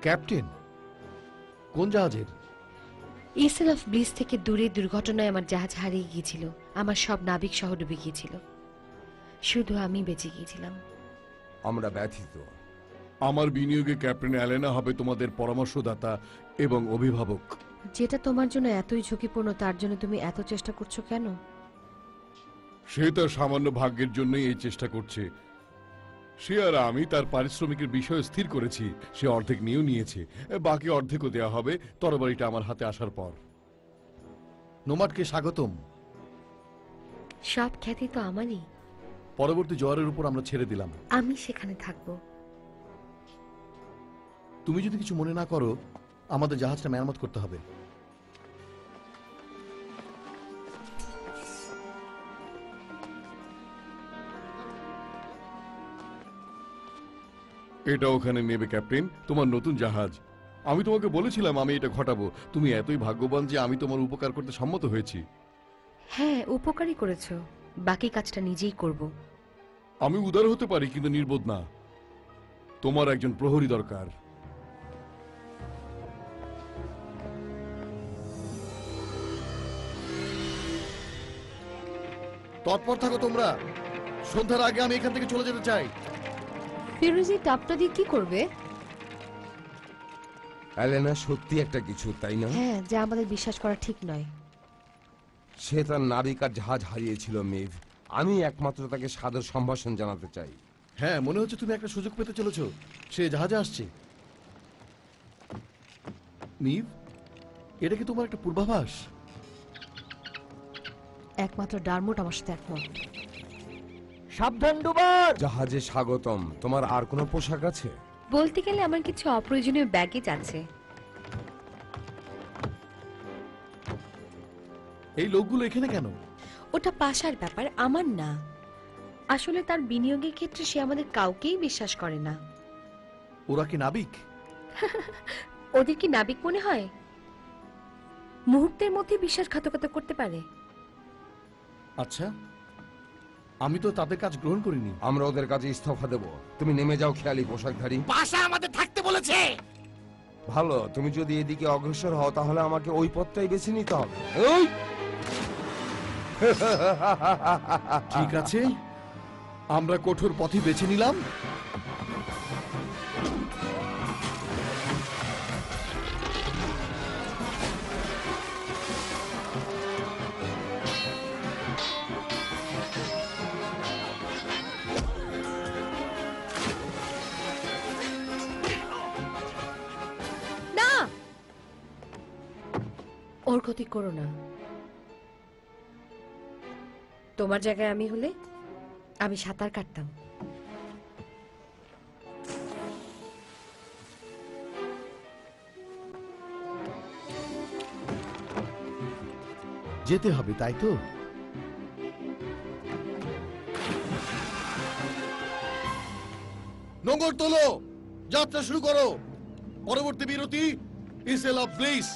Captain? কোন জাহাজের? ইসেল of bliss থেকে দূরে দুর্ঘটনায় আমার জাহাজ হারিয়ে গিয়েছিল। আমার সব নাবিক সহ ডুবে গিয়েছিল, শুধু আমি বেঁচে গিয়েছিলাম। আমরা ব্যথিত। আমার বিনিয়োগে ক্যাপ্টেন অ্যালেনা হবে তোমাদের পরামর্শদাতা এবং অভিভাবক। যেটা তোমার জন্য এতই ঝুঁকিপূর্ণ, তার জন্য তুমি এত চেষ্টা করছো কেন? সে তার সামান্য ভাগ্যের জন্যই এই চেষ্টা করছে। সে আর আমি তার পারিশ্রমিকের বিষয় স্থির করেছি। সে অর্ধেক নিয়েও নিয়েছে, বাকি অর্ধেকও দেওয়া হবে তরবারিটা আমার হাতে আসার পর। নোমাডকে স্বাগতম। সব খ্যাতি তো আমারই। পরবর্তী জোয়ারের উপর আমরা ছেড়ে দিলাম। আমি সেখানে থাকবো। তুমি যদি কিছু মনে না করো, আমাদের জাহাজটা মেরামত করতে হবে। এটা ওখানে নেবে ক্যাপ্টেন, তোমার নতুন জাহাজ। আমি তোমাকে বলেছিলাম আমি এটা ঘটাবো। তুমি এতই ভাগ্যবান যে আমি তোমার উপকার করতে সম্মত হয়েছি। হ্যাঁ, উপকারই করেছো। বাকি কাজটা নিজেই করব। আমি উদার হতে পারি, কিন্তু নির্বোধ না। তোমার একজন প্রহরী দরকার। তৎপর থাকো তোমরা। সন্ধ্যার আগে আমি এখান থেকে চলে যেতে চাই। ফিরোজি টাপটা দিয়ে কি করবে? অ্যালেনা সত্যি একটা কিছু, তাই না? হ্যাঁ, যা আমাদের বিশ্বাস করা ঠিক নয়। সে তার নাবিকার জাহাজ হারিয়েছিল মেভ। আমি একমাত্র তাকে সাদর সম্ভাষণ জানাতে চাই। হ্যাঁ, মনে হচ্ছে তুমি একটা সুযোগ পেতে চলেছো। সে জাহাজে আসছে। নিভ, এটা কি তোমার একটা পূর্বাভাস? একমাত্র ডারমুট আমার সাথে একমত। সাবধান ডুবার। জাহাজে স্বাগতম। তোমার আর কোনো পোশাক আছে? বলতে গেলে আমার কিছু অপ্রয়োজনীয় ব্যাগেজ আছে। এই লোকগুলো এখানে কেন? ওটা পাশার ব্যাপার, আমার না। আসলে তার বিনিয়োগের ক্ষেত্রে সে আমাদের কাউকেই বিশ্বাস করে না। ওরা কি নাবিক? ওদের কি নাবিক মনে হয়? মুহূর্তের মধ্যে বিশ্বাসঘাতকতা করতে পারে। আচ্ছা, আমি তো তাদের কাজ গ্রহণ করিনি। আমরা ওদের কাজে ইস্তফা দেব। তুমি নেমে যাও খেয়ালি পোশাকধারী। পাশা আমাদের থাকতে বলেছে। ভালো, তুমি যদি এদিকে অগ্রসর হও তাহলে আমাকে ওই পথটাই বেছে নিতে হবে। ঠিক আছে, আমরা কঠোর পথই বেছে নিলাম। ওর ক্ষতি করো না। তোমার জায়গায় আমি হলে আমি সাঁতার কাটতাম। যেতে হবে, তাই তো? নোঙর তোলো, যাত্রা শুরু করো। পরবর্তী বিরতি ইসেল অফ ব্লিস।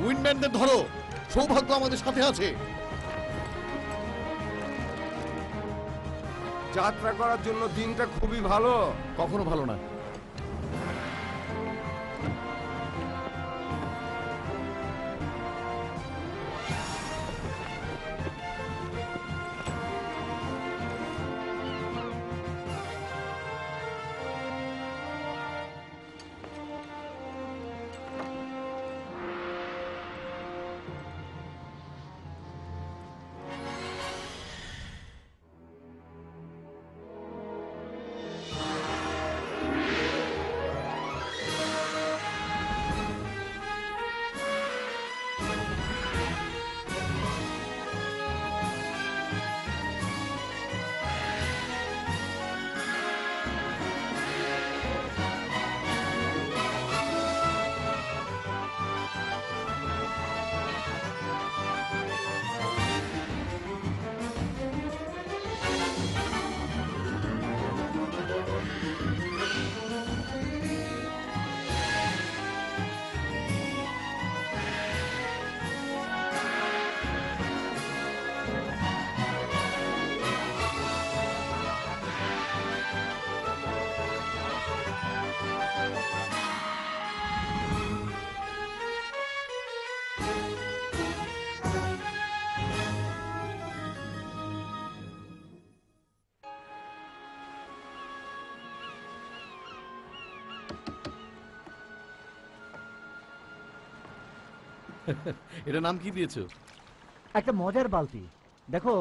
উইন্ডম্যানদের ধরো, সৌভাগ্য আমাদের সাথে আছে। যাত্রা করার জন্য দিনটা খুবই ভালো। কখনো ভালো না। এটা নাম কি দিয়েছো? একটা মজার বালতি। দেখো,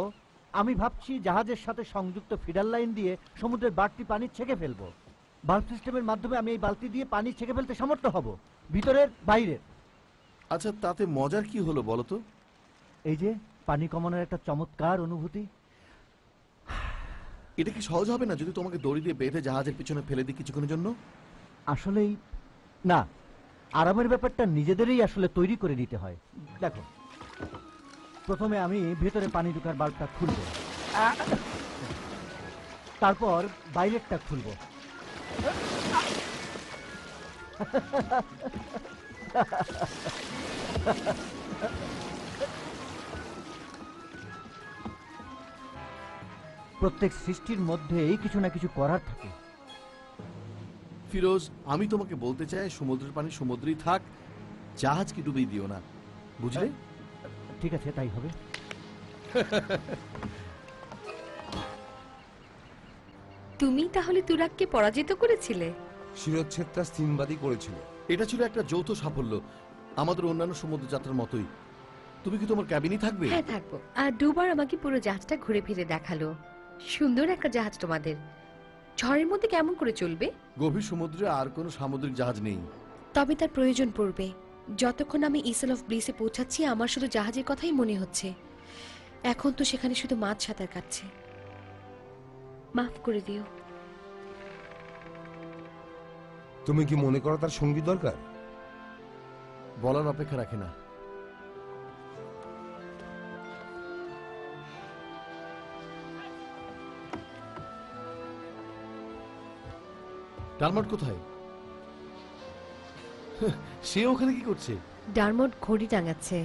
আমি ভাবছি জাহাজের সাথে সংযুক্ত ফিডার লাইন দিয়ে সমুদ্রের বাড়তি পানি ছেঁকে ফেলবো। বাল্ব সিস্টেমের মাধ্যমে আমি এই বালতি দিয়ে পানি ছেঁকে ফেলতে সমর্থ হব, ভিতরের বাইরের। আচ্ছা, তাতে মজার কি হলো বলো তো? এই যে পানি কমানোর একটা চমৎকার অনুভূতি। এটা কি সহজ হবে না যদি তোমাকে দড়ি দিয়ে বেঁধে জাহাজের পিছনে ফেলে দিই কিছুক্ষণের জন্য? আসলেই না, আরামের ব্যাপারটা নিজেদেরই আসলে তৈরি করে নিতে হয়। দেখো, প্রথমে আমি ভেতরে পানি ঢোকার বাল্বটা খুলবো, তারপর বাইরেরটা খুলবো। প্রত্যেক সৃষ্টির মধ্যেই কিছু না কিছু করার থাকে। ফিরোজ, আমি তোমাকে বলতে চাই সমুদ্রের পানি সমুদ্রেই থাক, জাহাজকে ডুবিয়ে দিও না, বুঝলে? ঠিক আছে, তাই হবে। তুমি তাহলে তুরাগকে পরাজিত করেছিলে? শিরোচ্ছেদটা স্তিনবাদী করেছিল। এটা ছিল একটা যৌথ সাফল্য, আমাদের অন্যান্য সমুদ্র যাত্রার মতোই। তুমি কি তোমার ক্যাবিনেই থাকবে? হ্যাঁ, থাকবো। আর দুবার আমাকে পুরো জাহাজটা ঘুরে ফিরে দেখালো। সুন্দর একটা জাহাজ তোমাদের। ঝড়ের মধ্যে কেমন করে চলবে? গভীর সমুদ্রে আর কোনো সামুদ্রিক জাহাজ নেই। তবে তার প্রয়োজন পড়বে। যতক্ষণ আমি ইসেল অফ ব্লিসে পৌঁছাচ্ছি আমার শুধু জাহাজের কথাই মনে হচ্ছে। এখন তো সেখানে শুধু মাছ সাঁতার কাটছে। মাফ করে দিও। তুমি কি মনে করো তার সঙ্গী দরকার? বলার অপেক্ষা রাখে না। ডালমার্ট কোথায়? সে ওখানে কি করছে? ডারমট ঘড়ি টাঙাচ্ছে।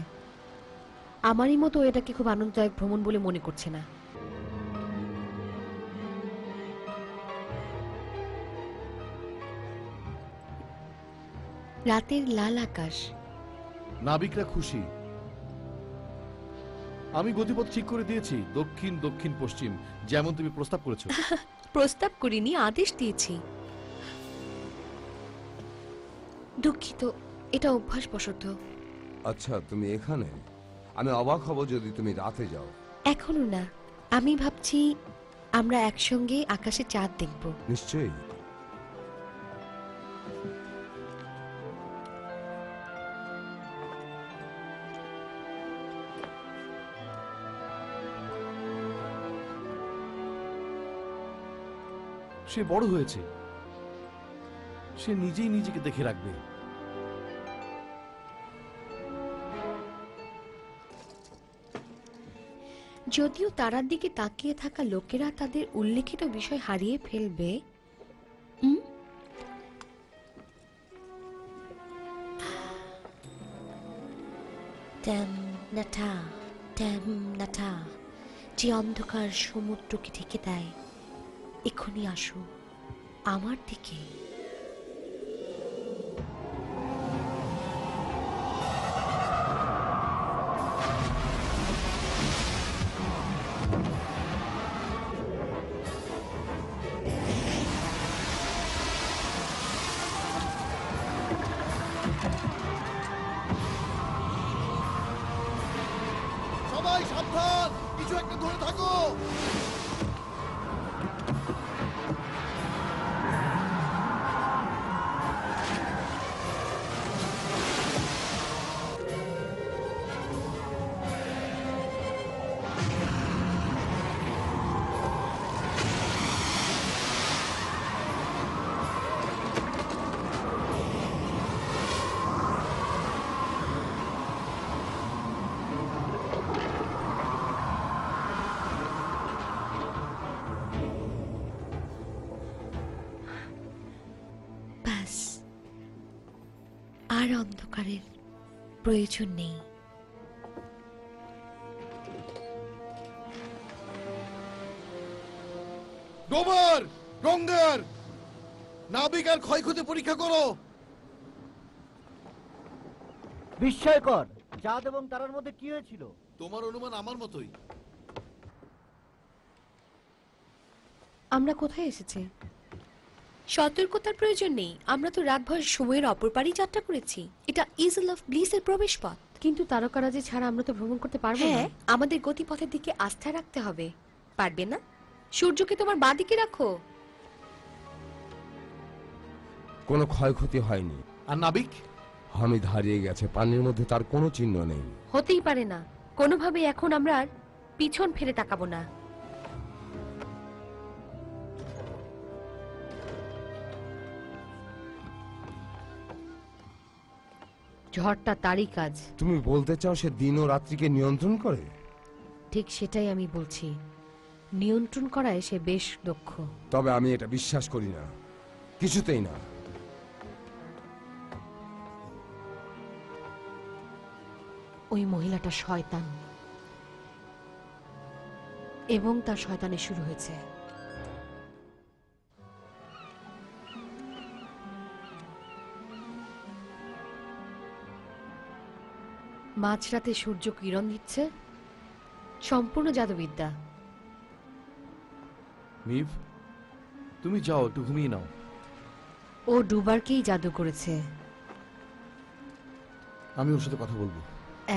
আমারই মতো এটাকে খুব আনন্দদায়ক ভ্রমণ বলে মনে করছে না। রাতের লাল আকাশ। নাবিকরা খুশি। আমি গতিপথ ঠিক করে দিয়েছি, দক্ষিণ দক্ষিণ পশ্চিম, যেমন তুমি প্রস্তাব করেছো। প্রস্তাব করিনি, আদেশ দিয়েছি। দুঃখিত, এটা অভ্যাসবশত। আচ্ছা, তুমি এখানে? আমি অবাক হব যদি তুমি রাতে যাও। এখনো না, আমি ভাবছি আমরা একসঙ্গে আকাশে চাঁদ দেখব। নিশ্চয়ই। সে বড় হয়েছে, সে নিজেই নিজেকে দেখে রাখবে। যদিও তারার দিকে তাকিয়ে থাকা লোকেরা তাদের উল্লেখিত বিষয় হারিয়ে ফেলবে। যে অন্ধকার সমুদ্রকে ঢেকে দেয়, এক্ষুনি আসো আমার দিকে। সবাই সাবধান, কিছু একটা ধরে থাকো। ব্যাস, আর অন্ধকারের প্রয়োজন নেই। ডোবার, গঙ্গার, নাবিক আর ক্ষয়ক্ষতি পরীক্ষা করো। বিস্ময়কর, চাঁদ এবং তারার মধ্যে কি হয়েছিল? তোমার অনুমান আমার মতোই। আমরা কোথায় এসেছি? সতর্কতার প্রয়োজন নেই, আমরা তো রাতভর সময়ের অপর পারেই যাত্রা করেছি। এটা ইসেল অফ ব্লিসের প্রবেশ পথ। কিন্তু তারকারাজি ছাড়া আমরা তো ভ্রমণ করতে পারবো না। হ্যাঁ, আমাদের গতিপথের দিকে আস্থা রাখতে হবে। পারবে না? সূর্যকে তোমার বাঁদিকে রাখো। কোনো ক্ষয়ক্ষতি হয়নি। আর নাবিক? হামিদ হারিয়ে গেছে, পানির মধ্যে তার কোনো চিহ্ন নেই। হতেই পারে না। কোনোভাবে এখন আমরা আর পিছন ফিরে তাকাবো না। ঝড়টা তারই কাজ। তুমি বলতে চাও সে দিন ও রাত্রিকে নিয়ন্ত্রণ করে? ঠিক সেটাই আমি বলছি। নিয়ন্ত্রণ করায় সে বেশ দক্ষ। তবে আমি এটা বিশ্বাস করি না, কিছুতেই না। ওই মহিলাটা শয়তান, এবং তার শয়তানি শুরু হয়েছে। মাঝরাতে সূর্য কিরণ দিচ্ছে, সম্পূর্ণ জাদুবিদ্যা। মিভ, তুমি যাও, একটু ঘুমিয়ে নাও। ও ডুবারকেই জাদু করেছে। আমি ওর সাথে কথা বলবো।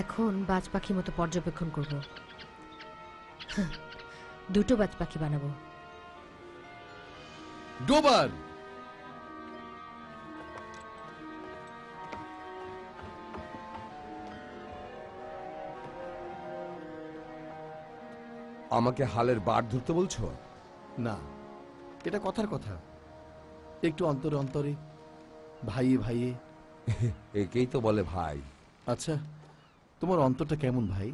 এখন বাজ পাখি মতো পর্যবেক্ষণ করব। দুটো বাজ পাখি বানাবো। ডোবার! আমাকে হালের বার ধরতে বলছো? না, এটা কথার কথা। একটু অন্তরে অন্তরে, ভাইয়ে ভাইয়ে। একেই তো বলে ভাই। আচ্ছা, তোমার অন্তরটা কেমন ভাই?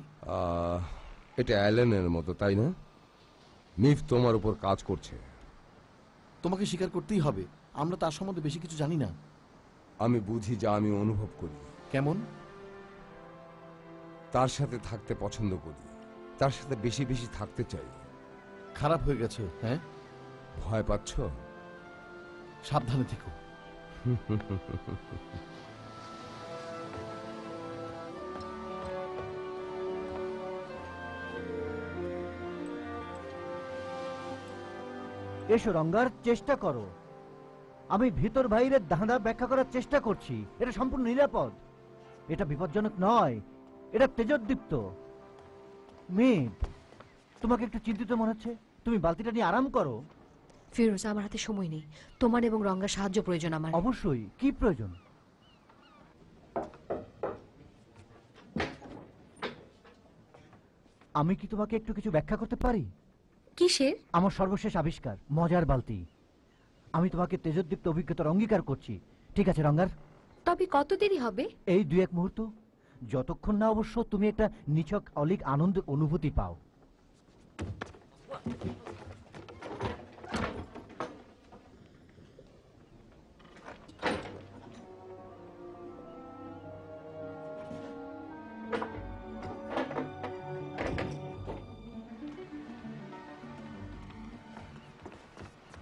এটা অ্যালেনের মতো, তাই না? মিফ তোমার উপর কাজ করছে। তোমাকে স্বীকার করতেই হবে, আমরা তার সম্বন্ধে বেশি কিছু জানি না। আমি বুঝি যা আমি অনুভব করি। কেমন? তার সাথে থাকতে পছন্দ করি, তার সাথে বেশি বেশি থাকতে চাই। খারাপ হয়ে গেছে? হ্যাঁ, ভয় পাচ্ছ? সাবধানে থেকো। এসো রঙ্গার, চেষ্টা করো। আমি ভিতর বাইরের ধাঁধা ব্যাখ্যা করার চেষ্টা করছি। এটা সম্পূর্ণ নিরাপদ, এটা বিপজ্জনক নয়, এটা তেজোদ্দীপ্ত। মেঘ, তোমাকে একটু চিন্তিত মনে হচ্ছে। তুমি বালতিটা নিয়ে আরাম করো। ফিরোজ, আমার হাতে সময় নেই। তোমার এবং রঙ্গার সাহায্য প্রয়োজন আমার। অবশ্যই, কি প্রয়োজন? আমি কি তোমাকে একটু কিছু ব্যাখ্যা করতে পারি? কিসের? আমার সর্বশেষ আবিষ্কার, মজার বালতি। আমি তোমাকে তেজোদ্দীপ্ত অভিজ্ঞতার অঙ্গীকার করছি। ঠিক আছে রঙ্গার? তবে কত দেরি হবে? এই 2-1 মুহূর্ত, যতক্ষণ না অবশ্য তুমি একটা নিছক অলিক আনন্দের অনুভূতি পাও।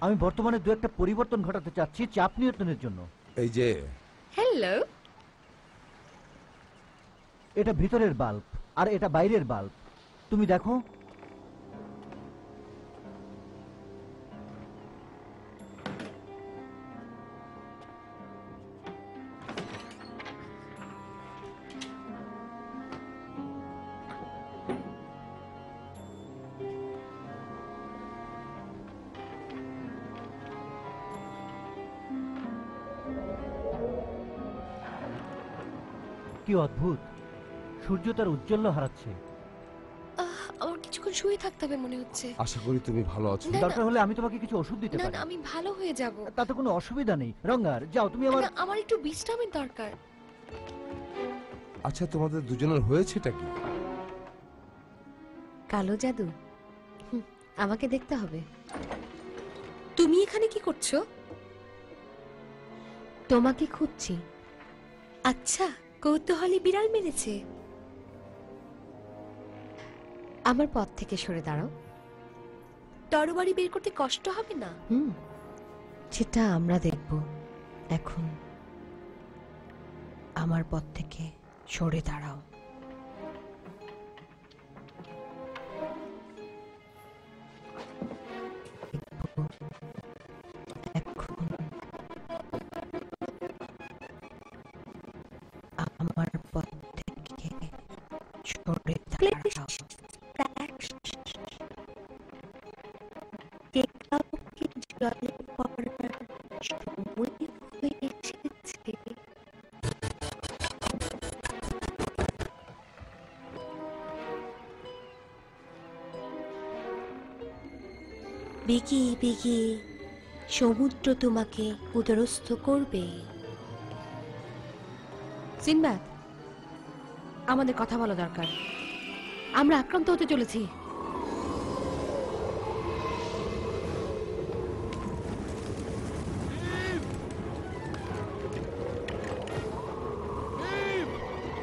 আমি বর্তমানে 2-1টা পরিবর্তন ঘটাতে চাচ্ছি চাপ নিয়ন্ত্রণের জন্য। এই যে, হ্যালো। এটা ভিতরের বাল্ব আর এটা বাইরের বাল্ব। তুমি দেখো, কি অদ্ভুত, সূর্য তার উজ্জ্বল্য হারাচ্ছে। আমার কিছুক্ষণ শুয়ে থাকতে হবে মনে হচ্ছে। আশা করি তুমি ভালো আছো। না, দরকার হলে আমি তোমাকে কিছু ওষুধ দিতে না পারি। না, আমি ভালো হয়ে যাব। তাতে কোনো অসুবিধা নেই। রঙ্গার, যাও তুমি আমার। না, আমার একটু বিশ্রামের দরকার। আচ্ছা, তোমাদের দুজনের হয়েছেটা কি? কালো জাদু। আমাকে দেখতে হবে। তুমি এখানে কি করছো? তোমাকে খুঁজছি। আচ্ছা, কৌতূহলী বিড়াল মেরেছে। আমার পথ থেকে সরে দাঁড়াও। তরবারি বের করতে কষ্ট হবে না? সেটা আমরা দেখব। এখন আমার পথ থেকে সরে দাঁড়াও। এখন আমার পথ থেকে বেগে বেগে সমুদ্র তোমাকে উদরস্থ করবে। সিনবাদ, আমাদের কথা বলা দরকার। আমরা আক্রান্ত হতে চলেছি।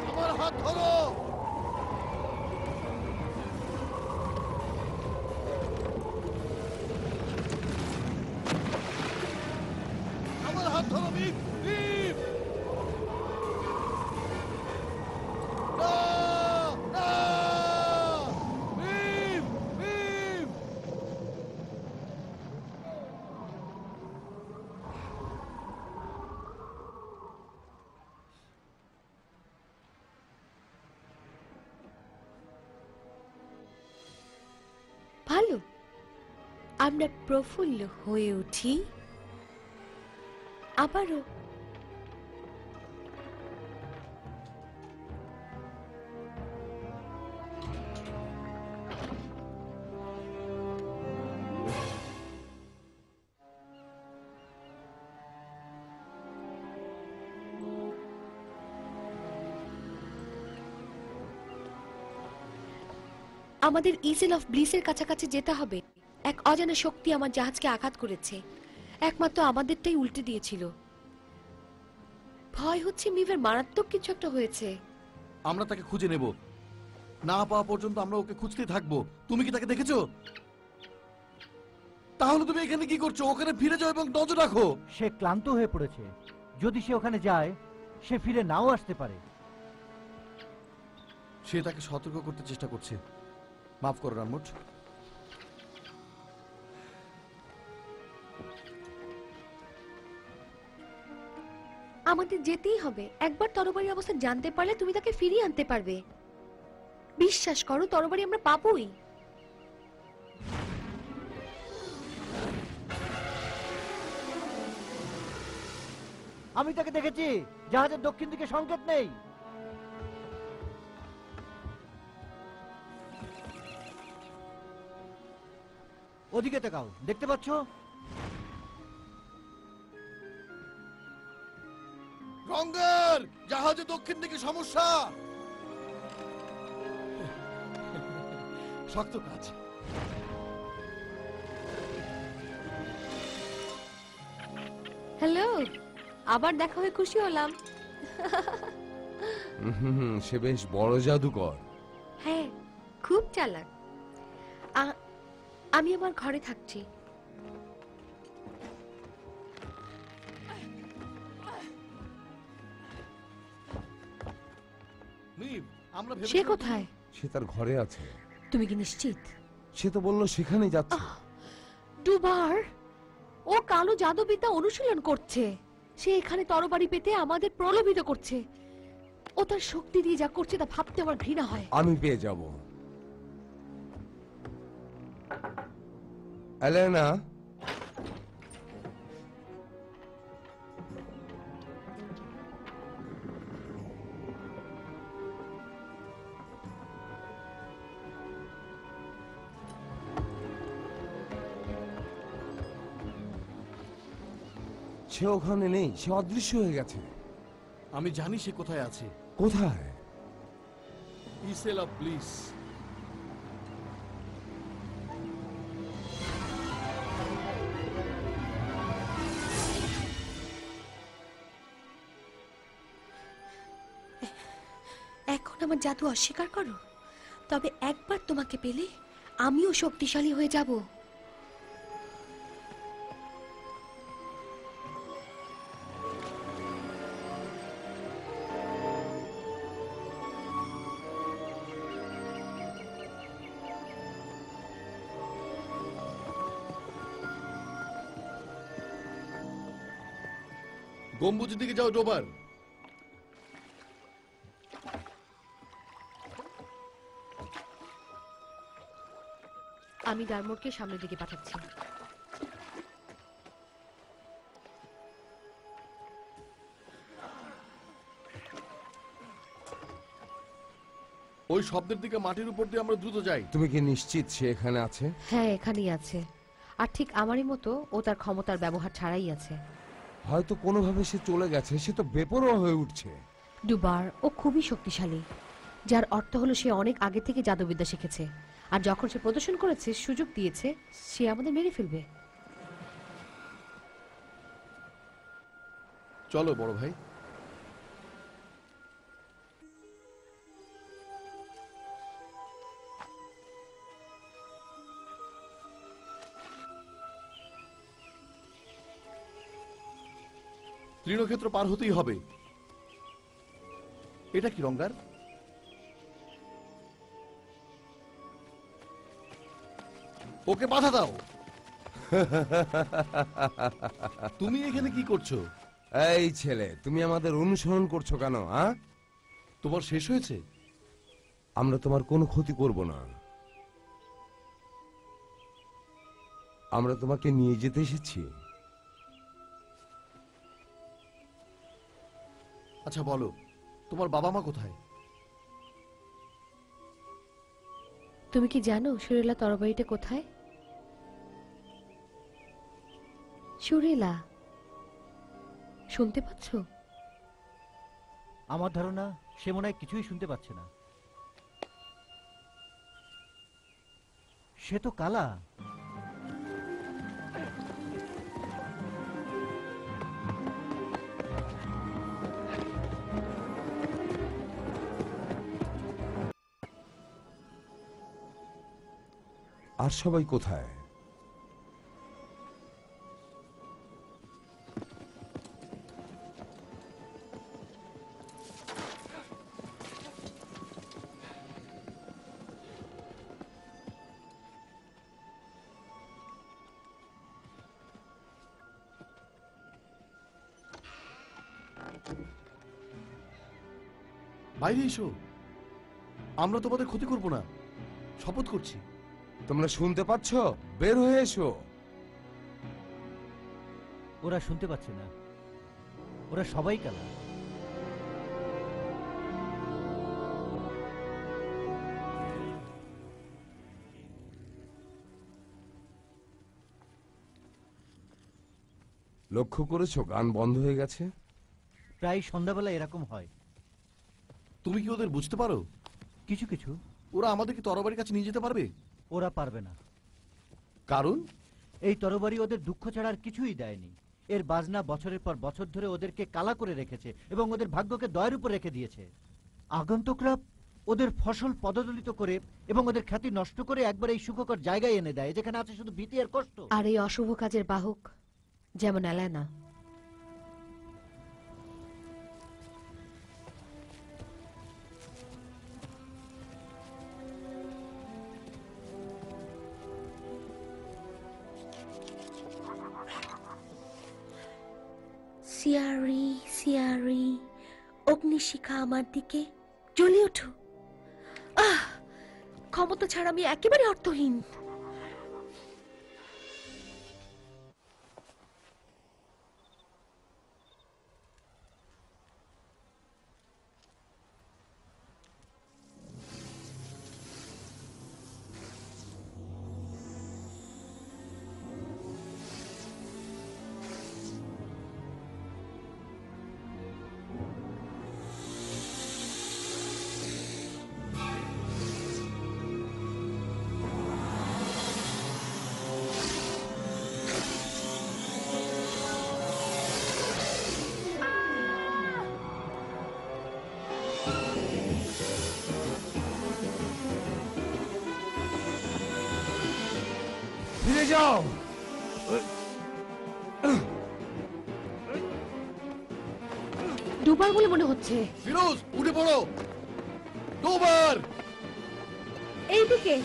আমার হাত ধরো। আমার হাত ধরো মিম। মিম! না! না! মিম! মিম! ভালো, আমরা প্রফুল্ল হয়ে উঠি আবারও। আমাদের ইসেল অফ ব্লিসের কাছাকাছি যেতে হবে। এক অজানা শক্তি আমার জাহাজকে আঘাত করেছে। একমাত্র আমাদেরটাই উল্টে দিয়েছিল। ভয় হচ্ছে মিভের মারাত্মক কিছু একটা হয়েছে। আমরা তাকে খুঁজে নেব, না পাওয়া পর্যন্ত আমরা ওকে খুঁজতেই থাকবো। তুমি কি তাকে দেখেছো? তাহলে তুমি এখানে কি করছো? ওখানে ফিরে যাও এবং নজর রাখো। সে ক্লান্ত হয়ে পড়েছে। যদি সে ওখানে যায়, সে ফিরে নাও আসতে পারে। সে তাকে সতর্ক করতে চেষ্টা করছে। মাফ করো রানমুট। আমাদের যেতেই হবে। একবার তরবারি অবস্থা জানতে পারলে তুমি তাকে ফিরিয়ে আনতে পারবে। বিশ্বাস করো, তরবারি আমরা পাবোই। আমি তাকে দেখেছি। জাহাজের দক্ষিণ দিকে সংকেত নেই। ওদিকে তাকাও, দেখতে পাচ্ছো? রঙ্গের জাহাজে দক্ষিণ দিকে সমস্যা। শক্ত কাজ। হ্যালো, আবার দেখা হয়ে খুশি হলাম। সে বেশ বড় জাদুকর। হ্যাঁ, খুব চালাক। আমি আমার ঘরে থাকছি। মিম, আমরা সে ভেবেছিলাম কোথায়? সে তার ঘরে আছে। তুমি কি নিশ্চিত? সে তো বললো সেখানেই যাচ্ছে। দুবার ও কালো জাদুবিদ্যা অনুশীলন করছে। সে এখানে তরবারি পেতে আমাদের প্রলোভিত করছে। ও তার শক্তি দিয়ে যা করছে তা ভাবতে আমার ঘৃণা হয়। আমি পেয়ে যাব। এলেনা, সে ওখানে নেই। সে অদৃশ্য হয়ে গেছে। আমি জানি সে কোথায় আছে। কোথায়? ইসেল অফ ব্লিস। এখন আমার জাদু অস্বীকার করো? তবে একবার তোমাকে পেলে আমিও শক্তিশালী হয়ে যাব। গম্বুজের দিকে যাও ডোবার। আমি ডারমোরকে সামনের দিকে পাঠাচ্ছি। ওই শব্দের দিকে মাটির উপর দিয়ে আমরা দ্রুত যাই। তুমি কি নিশ্চিত সে এখানে আছে? হ্যাঁ, এখানেই আছে। আর ঠিক আমারই মতো ও তার ক্ষমতার ব্যবহার ছাড়াই আছে। হয়তো কোনোভাবে সে চলে গেছে, সে তো বেপরোয়া হয়ে উঠছে। ডুবার ও খুবই শক্তিশালী, যার অর্থ হলো সে অনেক আগে থেকে জাদুবিদ্যা শিখেছে, আর যখন সে প্রদর্শন করেছে, সুযোগ দিয়েছে, সে আমাদের মেরে ফেলবে। চলো বড় ভাই। তৃণক্ষেত্র পার হতেই হবে। এটা কি রঙ্গার? ওকে বাধা দাও। তুমি এখানে কি করছো? এই ছেলে, তুমি আমাদের অনুসরণ করছো কেন? তোমার শেষ হয়েছে? আমরা তোমার কোনো ক্ষতি করব না। আমরা তোমাকে নিয়ে যেতে এসেছি। আচ্ছা বলো, তোমার বাবা মা কোথায়? তুমি কি জানো সুরেলা তরবারিটা কোথায়? সুরেলা, শুনতে পাচ্ছ? আমার ধারণা সে মনে হয় কিছুই শুনতে পাচ্ছে না। সে তো কালা। আর সবাই কোথায়? বাইরে এসো, আমরা তোমাদের ক্ষতি করব না, শপথ করছি। তোমরা শুনতে পাচ্ছ? বের হয়ে এসো। ওরা শুনতে পাচ্ছে না, ওরা সবাই কালা। লক্ষ্য করেছো গান বন্ধ হয়ে গেছে? প্রায় সন্ধ্যাবেলা এরকম হয়। তুমি কি ওদের বুঝতে পারো? কিছু কিছু। ওরা আমাদেরকে তরবারির কাছে নিয়ে যেতে পারবে? ওরা পারবে না। কারণ এই তরবারি ওদের দুঃখ ছাড়া আর কিছুই দেয়নি। এর বাজনা বছরের পর বছর ধরে ওদেরকে কালা করে রেখেছে এবং ওদের ভাগ্যকে দয়ের উপর রেখে দিয়েছে। আগন্তুকরা ওদের ফসল পদদলিত করে এবং ওদের খ্যাতি নষ্ট করে একবার এই সুখকর জায়গায় এনে দেয় যেখানে আছে শুধু ভীতি আর কষ্ট। আর এই অশুভ কাজের বাহক যেমন এলানা। সিয়ারি সিয়ারি, অগ্নিশিখা আমার দিকে, জ্বলে ওঠো। ক্ষমতা ছাড়া আমি একেবারে অর্থহীন। ফিরে যাও। ডুবার বলে মনে হচ্ছে। ফিরোজ, উঠে পড়ো। দুবার। এইদিকে।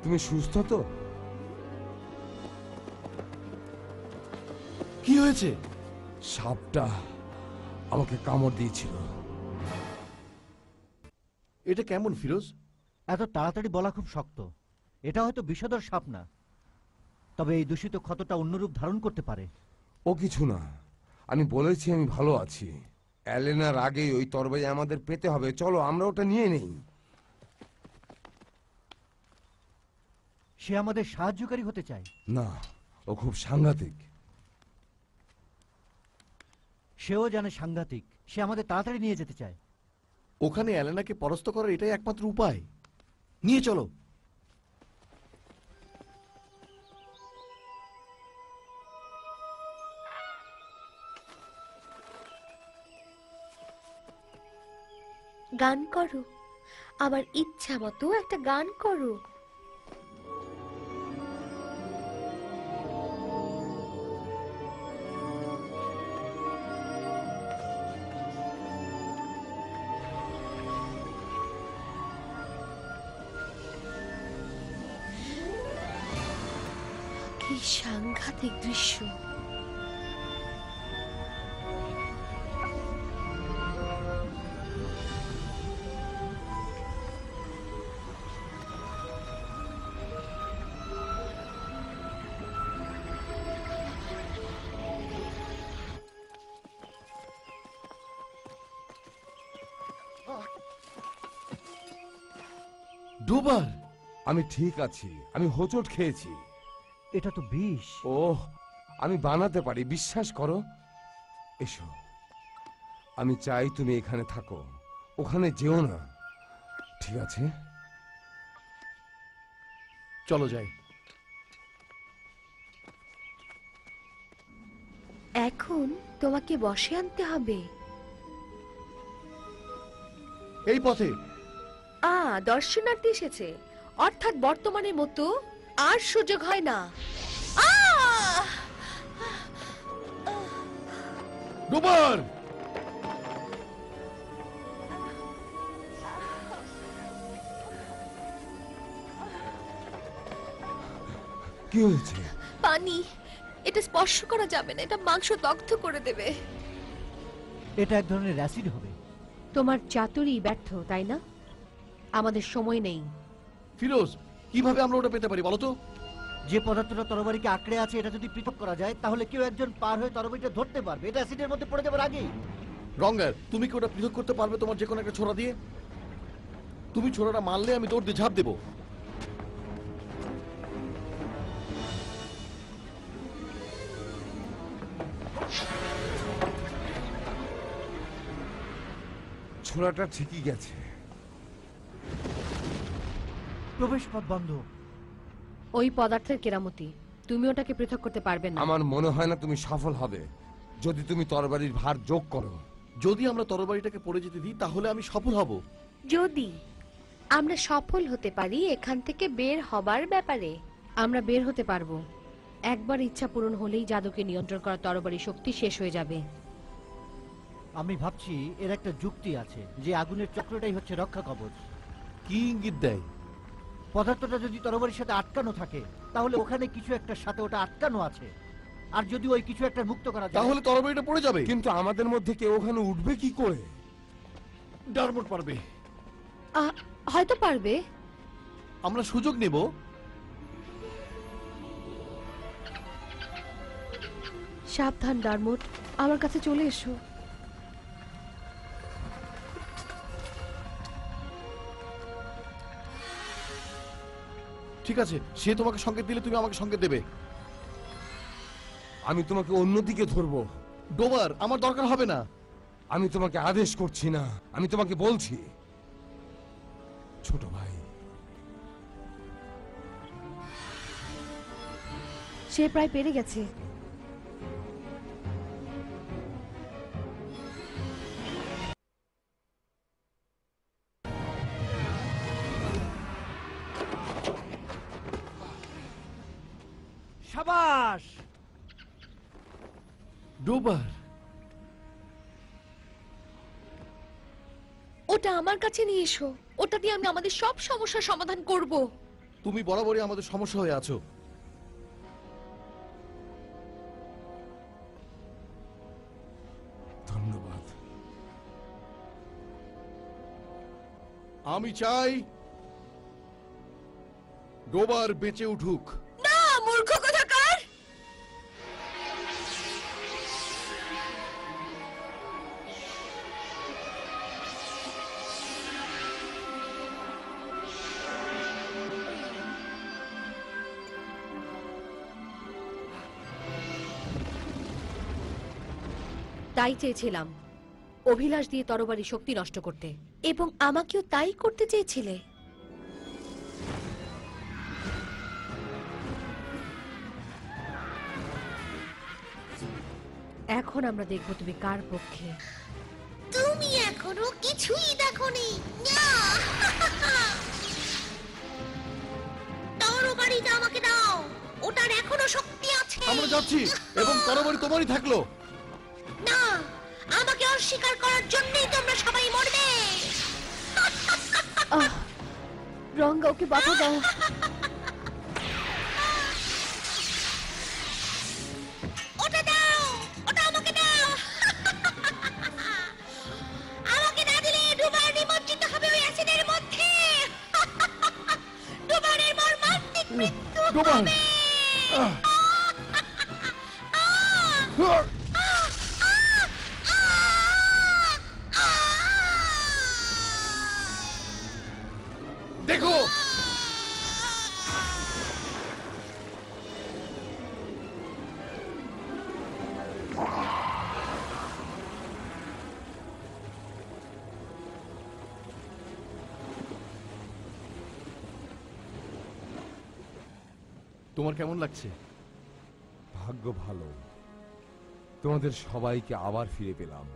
তুমি সুস্থ তো? কি হয়েছে? সাপটা আমাকে কামড় দিয়েছিল। এটা কেমন ফিরোজ? এত তাড়াতাড়ি বলা খুব শক্ত। এটা হয়তো বিষধর সাপ না, তবে এই দূষিত ক্ষতটা অন্যরূপ ধারণ করতে পারে। ও কিছু না, আমি বলেছি আমি ভালো আছি। অ্যালেনার আগেই ওই তরবারি আমাদের পেতে হবে, চলো আমরা ওটা নিয়ে নেই। সে আমাদের সাহায্যকারী হতে চায়। না, ও খুব সাংঘাতিক। সেও জানে সাংঘাতিক, সে আমাদের তাড়াতাড়ি নিয়ে যেতে চায়। ওখানে অ্যালেনাকে পরাস্ত করার এটাই একমাত্র উপায়। নিয়ে চলো। গান করো, আমার ইচ্ছা মতো একটা গান করো। কি সাংঘাতিক দৃশ্য! ডোবার, আমি ঠিক আছি, আমি হোঁচট খেয়েছি। এটা তো বিষ। ওহ, আমি বানাতে পারি, বিশ্বাস করো। এসো, আমি চাই তুমি এখানে থাকো, ওখানে যেও না, ঠিক আছে? চলো যাই। এখন তোমাকে বসে আনতে হবে। এই পথে। দর্শনার্থী এসেছে, অর্থাৎ বর্তমানের মতো আর সুযোগ হয় না। ডোবার, কি হয়েছে? পানি, এটা স্পর্শ করা যাবে না, এটা মাংস দগ্ধ করে দেবে। এটা এক ধরনের অ্যাসিড হবে। তোমার চাতুরি ব্যর্থ, তাই না? আমাদের সময় নেই। ফিরোজ, কিভাবে আমরা ওটা পেতে পারি বলো তো? যে পদার্থটা তরবারিকে আঁকড়ে আছে, এটা যদি পৃথক করা যায় তাহলে কেউ একজন পার হয়ে তরবারিটা ধরতে পারবে। এটা অ্যাসিডের মধ্যে পড়ে যাবার আগেই। রঙ্গার, তুমি কি ওটা পৃথক করতে পারবে তোমার যে কোনো একটা ছোরা দিয়ে? তুমি ছোরাটা মারলে আমি দৌড় দিয়ে ঝাঁপ দেবো। ছোড়াটা ঠিকই গেছে। প্রবেশ পথ বন্ধ। ওই পদার্থের কেরামতি, তুমি ওটাকে পৃথক করতে পারবে না। আমার মনে হয় না তুমি সফল হবে যদি তুমি তরবারির ভার যোগ করো। যদি আমরা তরবারিটাকে পড়ে যেতে দিই তাহলে আমি সফল হব। যদি আমরা সফল হতে পারি এখান থেকে বের হবার ব্যাপারে। আমরা বের হতে পারবো, একবার ইচ্ছা পূরণ হলেই জাদুকে নিয়ন্ত্রণ করা তরবারির শক্তি শেষ হয়ে যাবে। আমি ভাবছি এর একটা যুক্তি আছে, যে আগুনের চক্রটাই হচ্ছে রক্ষা কবচ। কি ইঙ্গিত দেয়? পদার্থটা যদি তরবারির সাথে আটকানো থাকে তাহলে ওখানে কিছু একটার সাথে ওটা আটকানো আছে। আর যদি ওই কিছু একটা মুক্ত করা যায় তাহলে তরবারিটা পড়ে যাবে। কিন্তু আমাদের মধ্যে কেউ ওখানে উঠবে কি করে? ডারমোট পারবে। হয়তো পারবে। আমরা সুযোগ নেব। সাবধান ডারমোট, আমার কাছে চলে এসো। ঠিক আছে, সে তোমাকে সংকেত দিলে তুমি আমাকে সংকেত দেবে। আমি তোমাকে অন্যদিকে ধরবো। ডোবার, আমার দরকার হবে না। আমি তোমাকে আদেশ করছি না, আমি তোমাকে বলছি। ছোট ভাই, সে প্রায় পেরে গেছে। সাবাস। ডোবার, ওটা আমার কাছে নিয়ে এসো, ওটা দিয়ে আমি আমাদের সব সমস্যার সমাধান করব। তুমি বরাবরই আমাদের সমস্যা হয়ে আছো। ধন্যবাদ। আমি চাই ডোবার বেঁচে উঠুক। না, মূর্খ কোথাকার! তাই চেয়েছিলাম অভিলাষ দিয়ে তরবারি শক্তি নষ্ট করতে। এবং আমাকেও তাই করতে চেয়েছিলে। এখন আমরা দেখব তুমি কার পক্ষে। তুমি এখনো কিছুই দেখোনি না। তরবারিটা আমাকে দাও, ওটার এখনো শক্তি আছে। আমরা যাচ্ছি এবং তরবারি তোমারই থাকলো। না, আমাকে অস্বীকার করার জন্যই তোমরা সবাই মরবে। রঙ্গা, ওকে বাধা দাও। ওটা দাও, ওটা আমাকে দাও। আমাকে না দিলে ডুবার নিমজ্জিত হবে ওই অ্যাসিডের মধ্যে। ডুবারের মর্মান্তিক মৃত্যু ডোবার। হবে। দেখো, তোমার কেমন লাগছে? ভাগ্য ভালো, তোমাদের সবাইকে আবার ফিরে পেলাম।